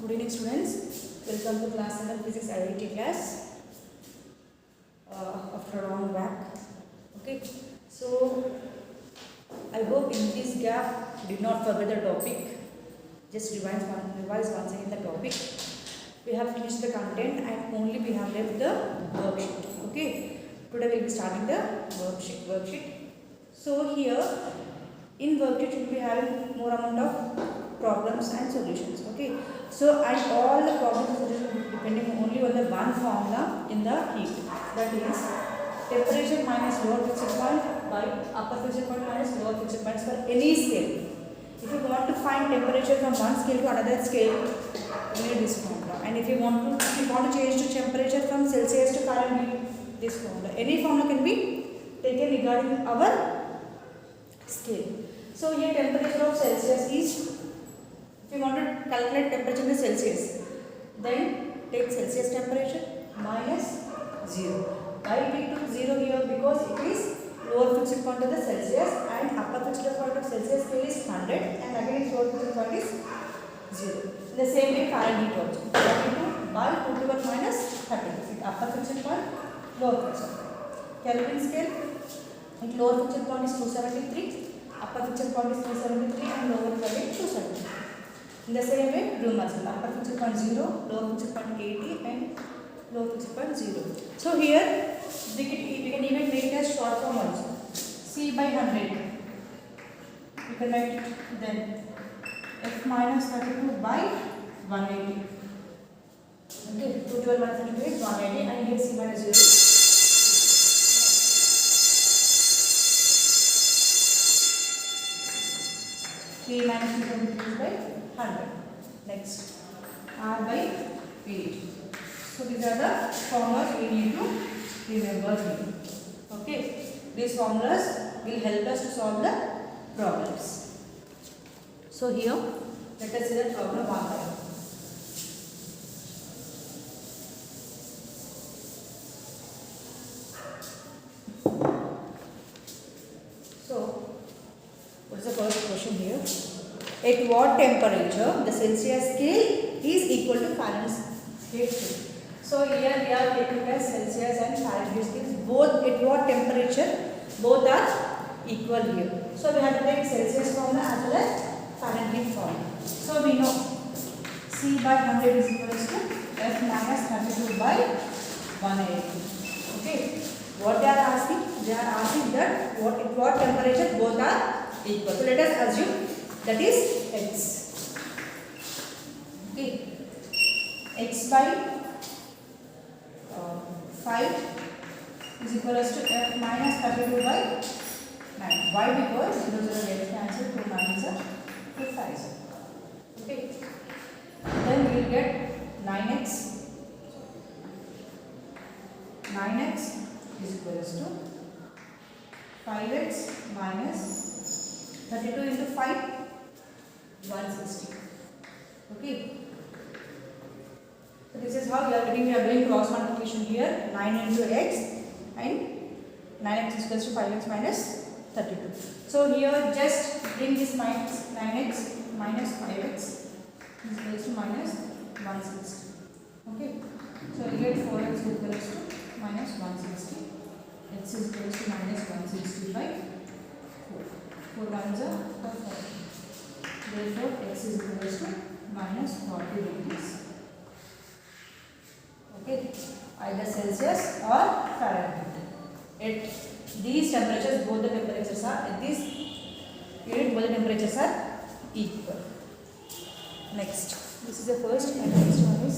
Good evening, students. Welcome to class 7 physics identity class. After a long back. Okay. So I hope in this gap did not forget the topic. Just revise once again the topic. We have finished the content and only we have left the worksheet. Okay. Today we will be starting the worksheet. So here in worksheet we will be having more amount of problems and solutions. Okay. So and all the problems and solutions depending only on the one formula in the heat. That is temperature minus lower fixed point by upper fixed point minus lower fixed points for any scale. If you want to find temperature from one scale to another scale, you need this formula. And if you want to change to temperature from Celsius to Fahrenheit, this formula. Any formula can be taken regarding our scale. So here temperature of Celsius is, if you want to calculate temperature in Celsius, then take Celsius temperature minus 0. Why we took 0 here? Because it is lower fixed point of the Celsius and upper fixed point of Celsius scale is 100 and again its lower fixed point is 0. In the same way Fahrenheit also. 32 by 2 to the power minus 30. With upper fixed point, lower fixed point. Kelvin scale, its lower fixed point is 273, upper fixed point is 373 and lower point is 273. In the same way, Reaumur scale, upper fixed point 0, lower fixed point 80 and lower fixed point 0. So here we can even make it as short form also. C by 100. You can write it then. F minus 32 by 180. Okay, 2 to 132 is 180 and here C minus 0. 3 minus 273 by 100. Next, R by 8. So these are the formulas we need to remember here. Okay, these formulas will help us to solve the problems. So here, let us see the problem 1 by 1. So, what is the first question here? At what temperature the Celsius scale is equal to Fahrenheit scale? So here we are taking as Celsius and Fahrenheit scales. Both at what temperature? Both are equal here. So we have to take Celsius formula as well as Fahrenheit formula. So we know C by 100 is equal to F minus 32 by 180. Okay. What they are asking? They are asking that at what temperature both are equal. So let us assume that is X. Okay. X by 5 is equal to F minus 32 by 9. Why? Because 0 0 gets cancelled, 2 9s are 2 5s. Okay. Then we will get 9x. 9x is equal to 5x minus 32 into 5, 160. Okay. So this is how we are doing cross multiplication here. 9 into x and 9x is equal to 5x minus 32. So here just bring this minus 9x minus 5x is equal to minus 160. Okay. So we get 4x is equal to minus 160. X is equal to minus 160 by 4. 4 ones are 40. Therefore x is equal to minus 40 degrees. Okay, either Celsius or Fahrenheit. At these temperatures, both the temperatures are, at this unit, both the temperatures are equal. Next, this is the first and next one is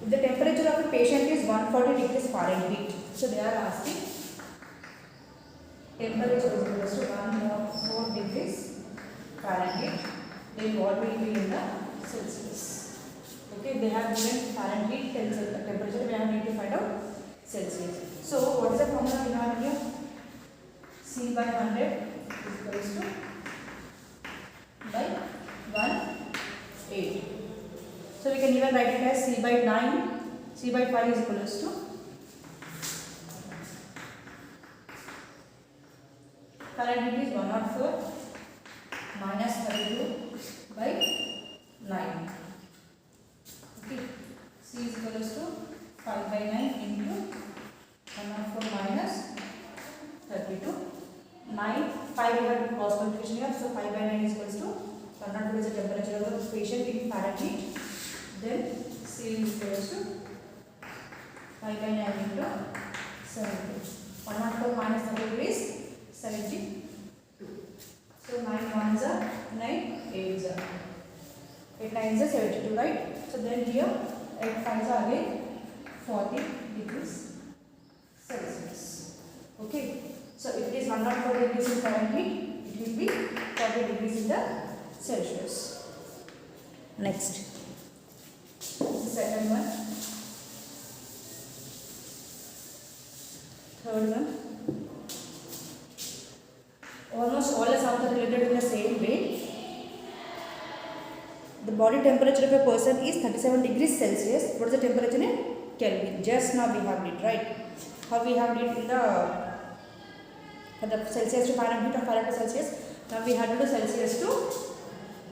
if the temperature of a patient is 140 degrees Fahrenheit. So they are asking temperature is equal to 104 degrees Fahrenheit, then what will be in the Celsius? Okay, they have given Fahrenheit temperature, we have need to find out Celsius. So what is the formula we have here? C by 100 is equal to by 180. So we can even write it as C by 9, C by 5 is equal to current heat is 104 minus 32 by 9. Okay, C is equals to 5 by 9 into 104 minus 32. 9, 5 we have to cross multiplication here, so 5 by 9 is equals to 104 is the temperature of the patient in Fahrenheit. Then C is equals to 5 by 9 into 70. 104 minus 32 is 72. So 9 ones are 9, 8s are 8 9s are 72, right? So then here 8 5s are again 40 degrees Celsius. Okay. So if it is 104 degrees in Fahrenheit, it will be 40 degrees in the Celsius. Next, second one, third one. Almost all the sums are related in the same way. The body temperature of a person is 37 degrees Celsius. What is the temperature in Kelvin? Just now we have it, right? How we have it in the Celsius to Fahrenheit or Fahrenheit to Celsius. Now we have to do Celsius to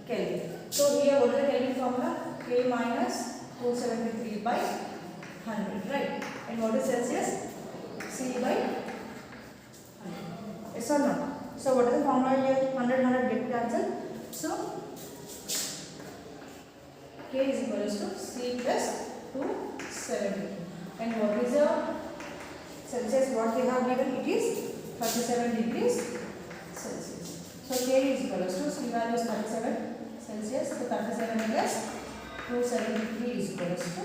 Kelvin. So here what is the Kelvin formula? K minus 273 by 100, right? And what is Celsius? C by 100. Yes or no? So what is the formula here? 100 get cancelled. So K is equals to C plus 270. And what is the Celsius? What we have given? It is 37 degrees Celsius. So K is equals to C value is 37 Celsius. So 37 plus 273 is equals to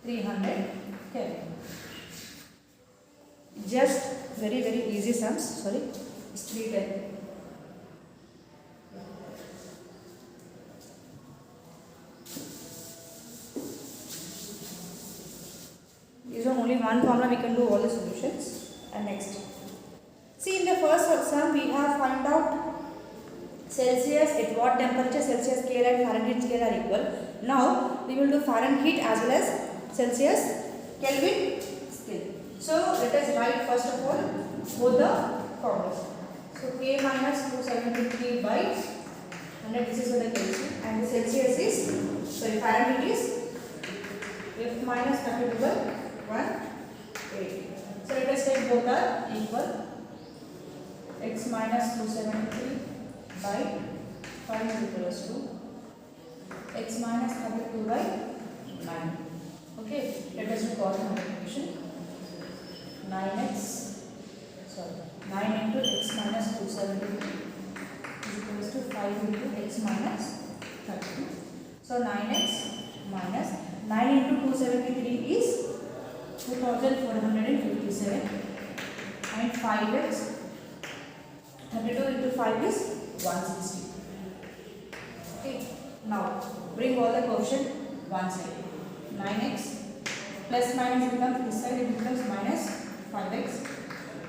300 Kelvin. Just very easy sums. Sorry, it's 310. Is only one formula we can do all the solutions. And next, see in the first sum we have find out Celsius at what temperature Celsius scale and Fahrenheit scale are equal. Now we will do Fahrenheit as well as Celsius Kelvin scale. So let us write first of all both the formulas. So K minus 273 by 100, this is for the Kelvin, and the Celsius is, sorry, Fahrenheit is F minus 32 by 180. So let us take both are equal. X minus 273 by 5 is equals to x minus 32 by 9. Okay, let us do cross multiplication. 9 into x minus 273 is equals to 5 into x minus 32. So 9x minus 9 into 273 is 2457 and 5x 32 into 5 is 160. Okay, now bring all the quotient one side. 9x plus minus becomes this side, it becomes minus 5x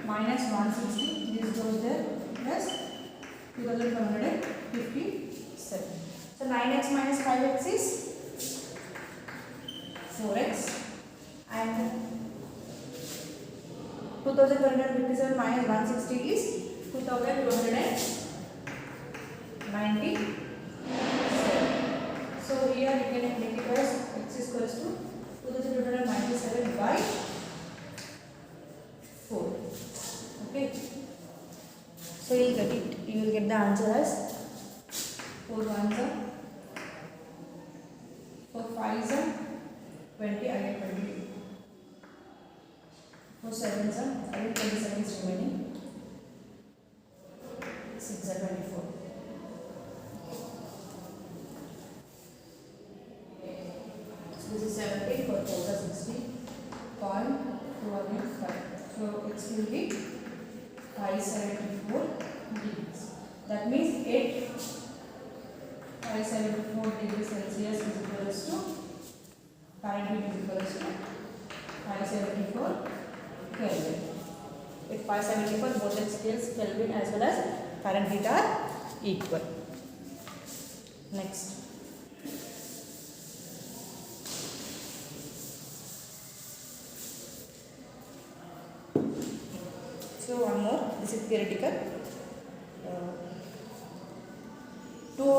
minus 160, this goes there, plus 2557. So 9x minus 5x is 4x and 2257 minus 160 is 2297. So here we can make it as x is equals to 2297 by 4. Okay. So you will get it. You will get the answer as 4 ones are 4 5s are 20. I get 20. 4 7s are I get 27 is remaining. 6 are 24. So this is 70 for 4 are 60. 0.2 again 5. So x will be 574 degrees. That means 574 degrees Celsius is equals to Fahrenheit is equals to 574 Kelvin. With 574 both the scales Kelvin as well as Fahrenheit are equal. Next. So one more, this is theoretical. Two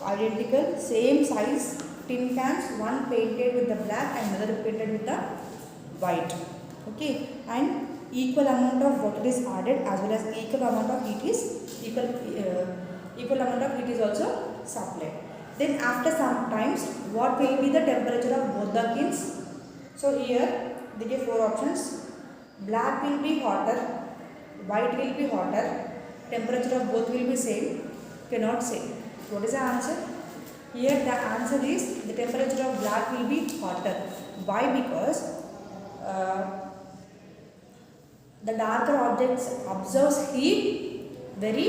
identical same size tin cans, one painted with the black and another painted with the white. Okay, and equal amount of water is added as well as equal amount of heat is equal amount of heat is also supplied. Then after some times, what will be the temperature of both the kilns? So here they give four options. Black will be hotter, white will be hotter, temperature of both will be same. Cannot say. What is the answer? Here the answer is the temperature of black will be hotter. Why? Because the darker objects absorbs heat very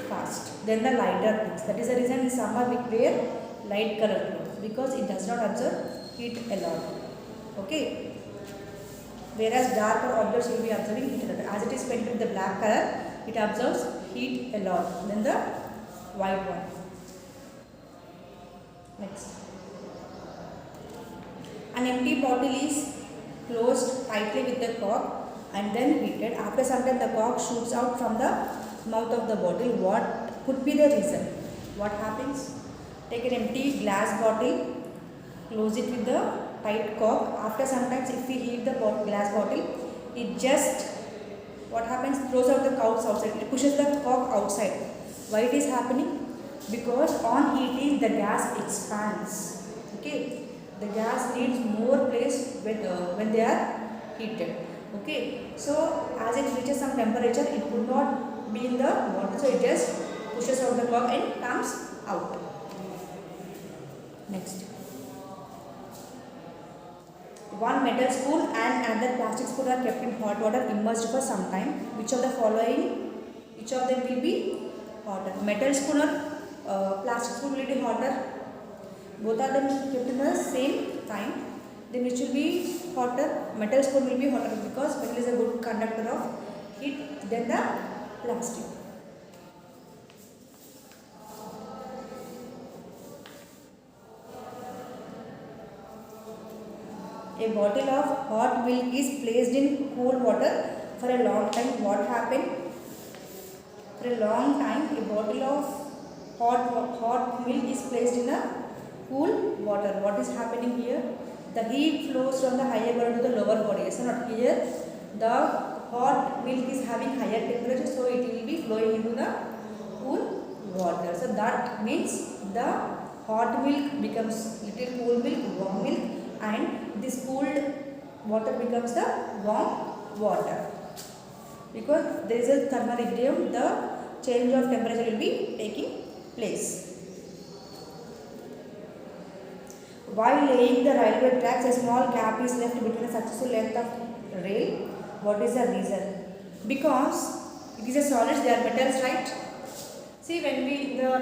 fast than the lighter things. That is the reason in summer we wear light color clothes, because it does not absorb heat a lot. Okay. Whereas darker objects will be absorbing heat a lot. As it is painted with the black color, it absorbs heat a lot than the white one. Next. An empty bottle is closed tightly with the cork and then heated. After some time the cork shoots out from the mouth of the bottle. What could be the reason? What happens? Take an empty glass bottle, close it with the tight cork. After some time, if we heat the glass bottle, it just, what happens, throws out the cork outside. It pushes the cork outside. Why it is happening? Because on heating the gas expands. Okay, the gas needs more place when they are heated. Okay, so as it reaches some temperature, it could not be in the bottle, so it just pushes out the cork and comes out. Next. One metal spoon and another plastic spoon are kept in hot water immersed for some time. Which of the following, which of them will be hotter? Metal spoon or plastic spoon will be hotter. Both are them kept in the same time. Then which will be hotter? Metal spoon will be hotter because metal is a good conductor of heat than the plastic. A bottle of hot milk is placed in cool water for a long time. What happened? For a long time, a bottle of hot milk is placed in a cool water. What is happening here? The heat flows from the higher body to the lower body. Yes or not? Here, the hot milk is having higher temperature, so it will be flowing into the cool water. So that means the hot milk becomes little cool milk, warm milk, and this cooled water becomes the warm water, because there is a thermal equilibrium, the change of temperature will be taking place. While laying the railway tracks, a small gap is left between the successive length of rail. What is the reason? Because it is a solid, they are metals, right? See, when the rail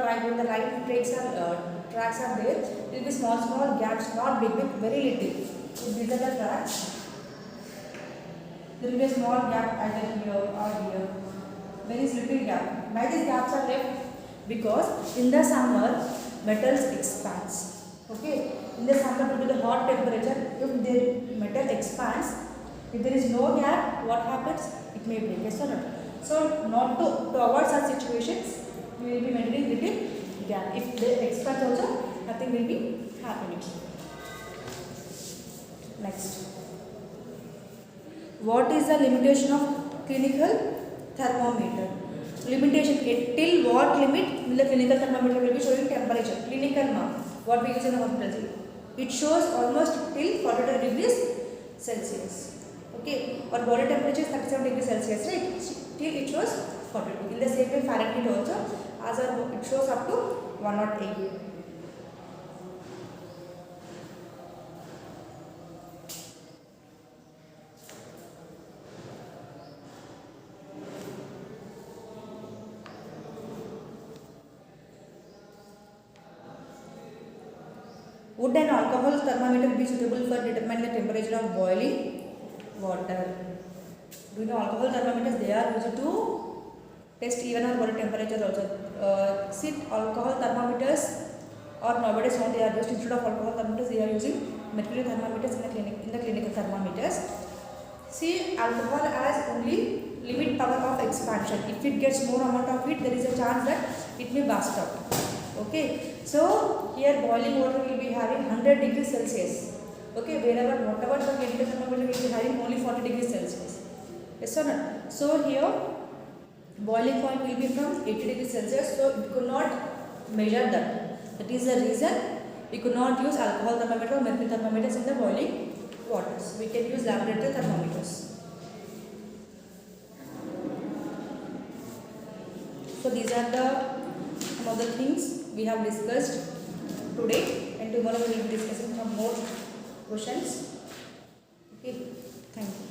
tracks are there, there will be small gaps, not big, very little. So these are the tracks. There will be a small gap either here or here. Very little gap. Why these gaps are left? Because in the summer, metals expands. Okay. In the summer, due to the hot temperature, if the metal expands, if there is no gap, what happens? It may break. Yes or not? So, not to avoid such situations, we will be maintaining little gap. If they expand also, nothing will be happening. Next. What is the limitation of clinical thermometer? Limitation, till what limit will the clinical thermometer will be showing temperature? Clinical mark, what we use in the hospital. It shows almost till 42 degrees Celsius. Okay, our body temperature is 37 degrees Celsius, right? Till it shows 42. In the same way, Fahrenheit also, as it shows up to 108. Would an alcohol thermometer be suitable for determining the temperature of boiling water? Do you know alcohol thermometers? They are used to test even our body temperature also. See, alcohol thermometers, or nowadays now they are used, instead of alcohol thermometers, they are using mercury thermometers in the clinical thermometers. See, alcohol has only limit power of expansion. If it gets more amount of heat, there is a chance that it may burst out. Okay, so here boiling water will be having 100 degrees Celsius. Okay, whatever the chemical thermometer will be having only 40 degrees Celsius. Yes or not? So here boiling point will be from 80 degrees Celsius. So we could not measure that. That is the reason we could not use alcohol thermometer or mercury thermometers in the boiling waters. We can use laboratory thermometers. So these are some of the things we have discussed today, and tomorrow we will be discussing some more questions. Okay, thank you.